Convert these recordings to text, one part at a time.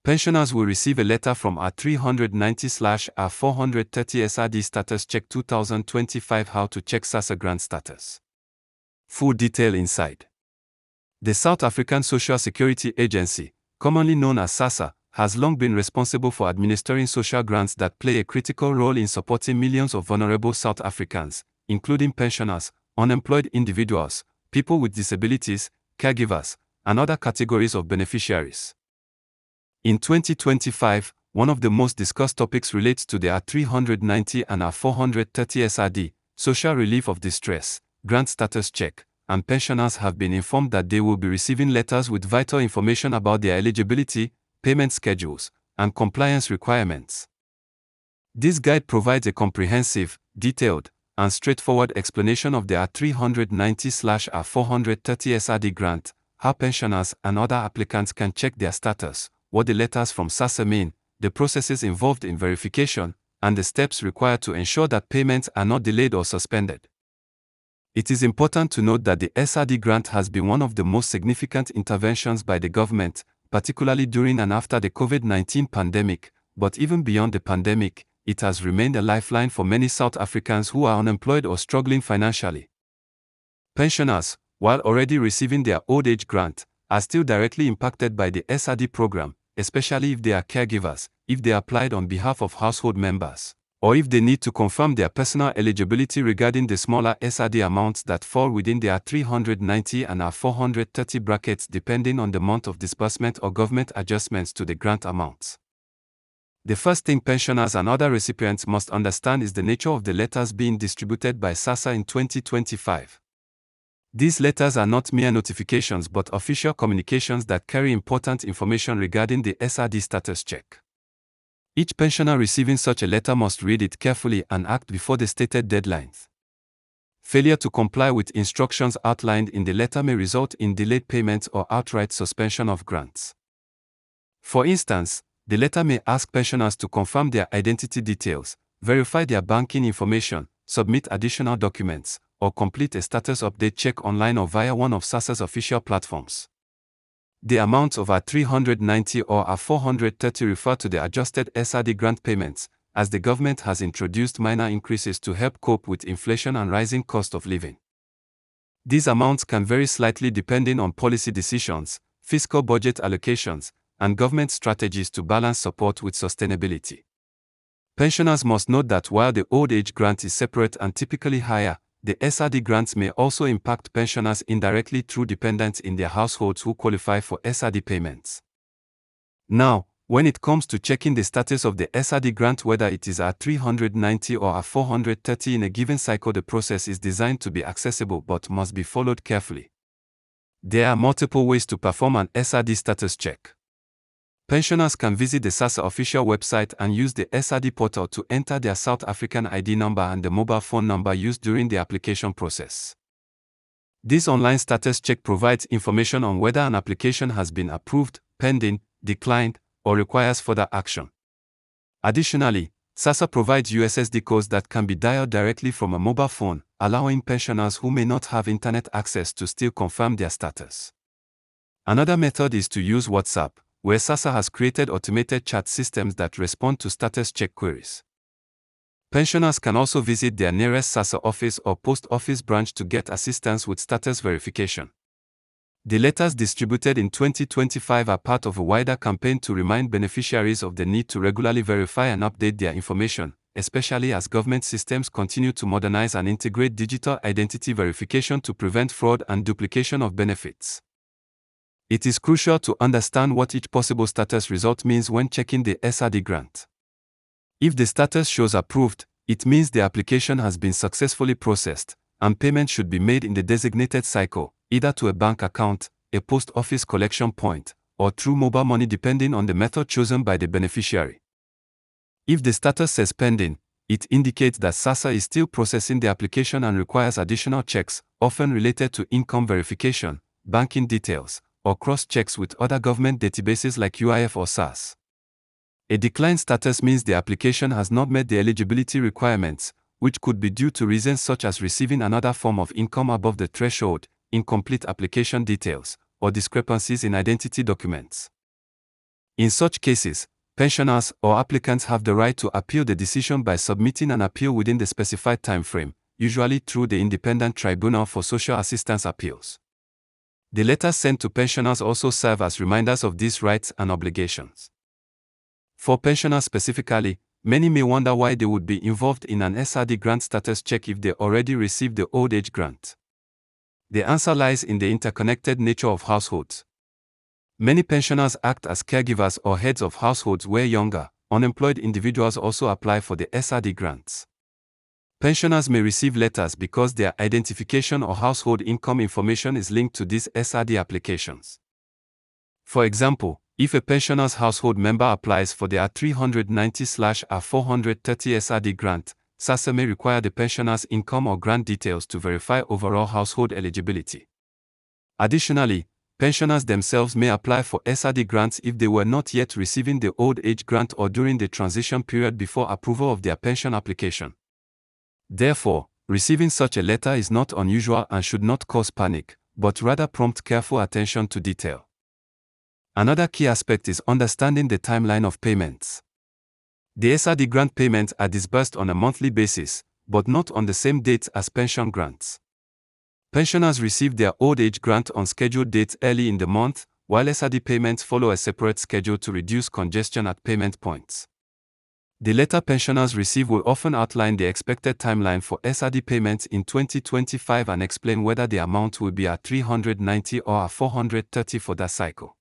Pensioners will receive a letter from R390/R430 SRD Status Check 2025 How to Check SASSA Grant Status. Full detail inside. The South African Social Security Agency, commonly known as SASSA, has long been responsible for administering social grants that play a critical role in supporting millions of vulnerable South Africans, including pensioners, unemployed individuals, people with disabilities, caregivers, and other categories of beneficiaries. In 2025, one of the most discussed topics relates to the R390 and R430 SRD, Social Relief of Distress, Grant Status Check, and pensioners have been informed that they will be receiving letters with vital information about their eligibility, payment schedules, and compliance requirements. This guide provides a comprehensive, detailed, and straightforward explanation of the R390/R430 SRD grant, how pensioners and other applicants can check their status, what the letters from SASSA mean, the processes involved in verification, and the steps required to ensure that payments are not delayed or suspended. It is important to note that the SRD grant has been one of the most significant interventions by the government, particularly during and after the COVID-19 pandemic, but even beyond the pandemic, it has remained a lifeline for many South Africans who are unemployed or struggling financially. Pensioners, while already receiving their old age grant, are still directly impacted by the SRD program, especially if they are caregivers, if they applied on behalf of household members, or if they need to confirm their personal eligibility regarding the smaller SRD amounts that fall within the R390 and R430 brackets depending on the month of disbursement or government adjustments to the grant amounts. The first thing pensioners and other recipients must understand is the nature of the letters being distributed by SASSA in 2025. These letters are not mere notifications but official communications that carry important information regarding the SRD status check. Each pensioner receiving such a letter must read it carefully and act before the stated deadlines. Failure to comply with instructions outlined in the letter may result in delayed payments or outright suspension of grants. For instance, the letter may ask pensioners to confirm their identity details, verify their banking information, submit additional documents, or complete a status update check online or via one of SASSA's official platforms. The amounts of R390 or R430 refer to the adjusted SRD grant payments, as the government has introduced minor increases to help cope with inflation and rising cost of living. These amounts can vary slightly depending on policy decisions, fiscal budget allocations, and government strategies to balance support with sustainability. Pensioners must note that while the old age grant is separate and typically higher, the SRD grants may also impact pensioners indirectly through dependents in their households who qualify for SRD payments. Now, when it comes to checking the status of the SRD grant, whether it is R390 or R430 in a given cycle, the process is designed to be accessible but must be followed carefully. There are multiple ways to perform an SRD status check. Pensioners can visit the SASSA official website and use the SRD portal to enter their South African ID number and the mobile phone number used during the application process. This online status check provides information on whether an application has been approved, pending, declined, or requires further action. Additionally, SASSA provides USSD codes that can be dialed directly from a mobile phone, allowing pensioners who may not have internet access to still confirm their status. Another method is to use WhatsApp, where SASSA has created automated chat systems that respond to status check queries. Pensioners can also visit their nearest SASSA office or post office branch to get assistance with status verification. The letters distributed in 2025 are part of a wider campaign to remind beneficiaries of the need to regularly verify and update their information, especially as government systems continue to modernize and integrate digital identity verification to prevent fraud and duplication of benefits. It is crucial to understand what each possible status result means when checking the SRD grant. If the status shows approved, it means the application has been successfully processed, and payment should be made in the designated cycle, either to a bank account, a post office collection point, or through mobile money depending on the method chosen by the beneficiary. If the status says pending, it indicates that SASSA is still processing the application and requires additional checks, often related to income verification, banking details, or cross-checks with other government databases like UIF or SARS. A declined status means the application has not met the eligibility requirements, which could be due to reasons such as receiving another form of income above the threshold, incomplete application details, or discrepancies in identity documents. In such cases, pensioners or applicants have the right to appeal the decision by submitting an appeal within the specified time frame, usually through the Independent Tribunal for Social Assistance Appeals. The letters sent to pensioners also serve as reminders of these rights and obligations. For pensioners specifically, many may wonder why they would be involved in an SRD grant status check if they already received the old age grant. The answer lies in the interconnected nature of households. Many pensioners act as caregivers or heads of households where younger, unemployed individuals also apply for the SRD grants. Pensioners may receive letters because their identification or household income information is linked to these SRD applications. For example, if a pensioner's household member applies for the R390/R430 SRD grant, SASSA may require the pensioner's income or grant details to verify overall household eligibility. Additionally, pensioners themselves may apply for SRD grants if they were not yet receiving the old age grant or during the transition period before approval of their pension application. Therefore, receiving such a letter is not unusual and should not cause panic, but rather prompt careful attention to detail. Another key aspect is understanding the timeline of payments. The SRD grant payments are disbursed on a monthly basis, but not on the same dates as pension grants. Pensioners receive their old age grant on scheduled dates early in the month, while SRD payments follow a separate schedule to reduce congestion at payment points. The letter pensioners receive will often outline the expected timeline for SRD payments in 2025 and explain whether the amount will be R390 or R430 for that cycle.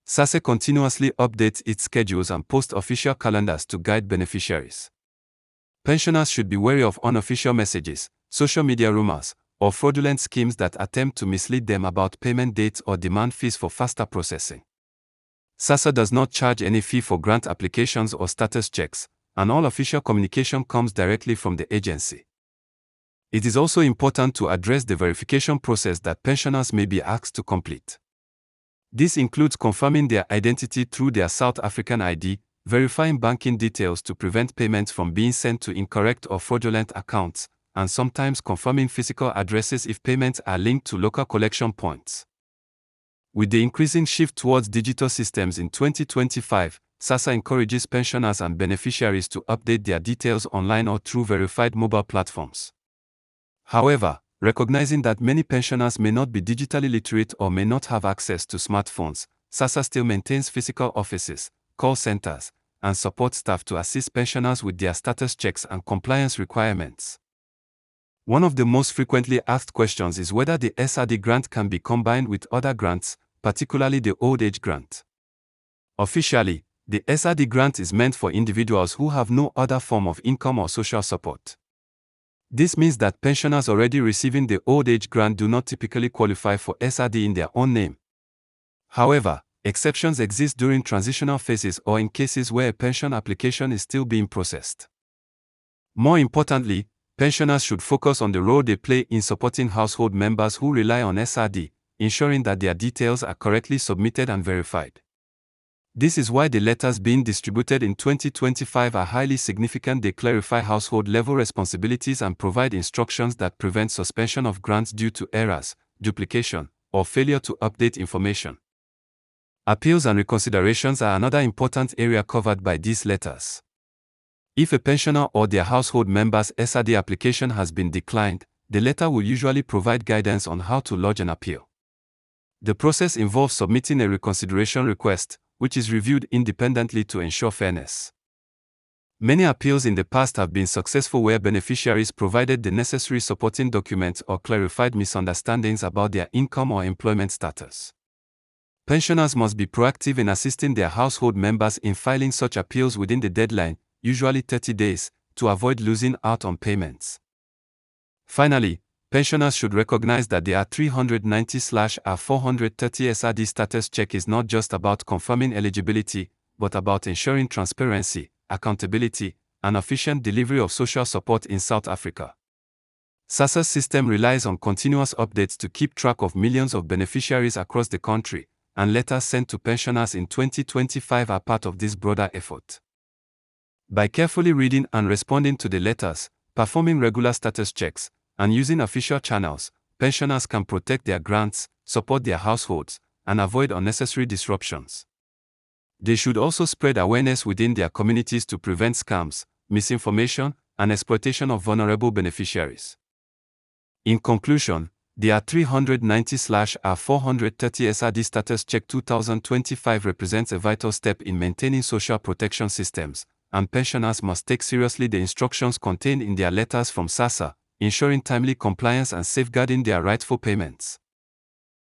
SASSA continuously updates its schedules and posts official calendars to guide beneficiaries. Pensioners should be wary of unofficial messages, social media rumors, or fraudulent schemes that attempt to mislead them about payment dates or demand fees for faster processing. SASSA does not charge any fee for grant applications or status checks, and all official communication comes directly from the agency. It is also important to address the verification process that pensioners may be asked to complete. This includes confirming their identity through their South African ID, verifying banking details to prevent payments from being sent to incorrect or fraudulent accounts, and sometimes confirming physical addresses if payments are linked to local collection points. With the increasing shift towards digital systems in 2025, SASSA encourages pensioners and beneficiaries to update their details online or through verified mobile platforms. However, recognizing that many pensioners may not be digitally literate or may not have access to smartphones, SASSA still maintains physical offices, call centers, and support staff to assist pensioners with their status checks and compliance requirements. One of the most frequently asked questions is whether the SRD grant can be combined with other grants, particularly the old age grant. Officially, the SRD grant is meant for individuals who have no other form of income or social support. This means that pensioners already receiving the old age grant do not typically qualify for SRD in their own name. However, exceptions exist during transitional phases or in cases where a pension application is still being processed. More importantly, pensioners should focus on the role they play in supporting household members who rely on SRD, ensuring that their details are correctly submitted and verified. This is why the letters being distributed in 2025 are highly significant. They clarify household-level responsibilities and provide instructions that prevent suspension of grants due to errors, duplication, or failure to update information. Appeals and reconsiderations are another important area covered by these letters. If a pensioner or their household member's SRD application has been declined, the letter will usually provide guidance on how to lodge an appeal. The process involves submitting a reconsideration request, which is reviewed independently to ensure fairness. Many appeals in the past have been successful where beneficiaries provided the necessary supporting documents or clarified misunderstandings about their income or employment status. Pensioners must be proactive in assisting their household members in filing such appeals within the deadline, usually 30 days, to avoid losing out on payments. Finally, pensioners should recognize that the R390/R430 SRD Status Check is not just about confirming eligibility, but about ensuring transparency, accountability, and efficient delivery of social support in South Africa. SASSA's system relies on continuous updates to keep track of millions of beneficiaries across the country, and letters sent to pensioners in 2025 are part of this broader effort. By carefully reading and responding to the letters, performing regular status checks, and using official channels, pensioners can protect their grants, support their households, and avoid unnecessary disruptions. They should also spread awareness within their communities to prevent scams, misinformation, and exploitation of vulnerable beneficiaries. In conclusion, the R390/R430 SRD Status Check 2025 represents a vital step in maintaining social protection systems, and pensioners must take seriously the instructions contained in their letters from SASSA, ensuring timely compliance and safeguarding their rightful payments.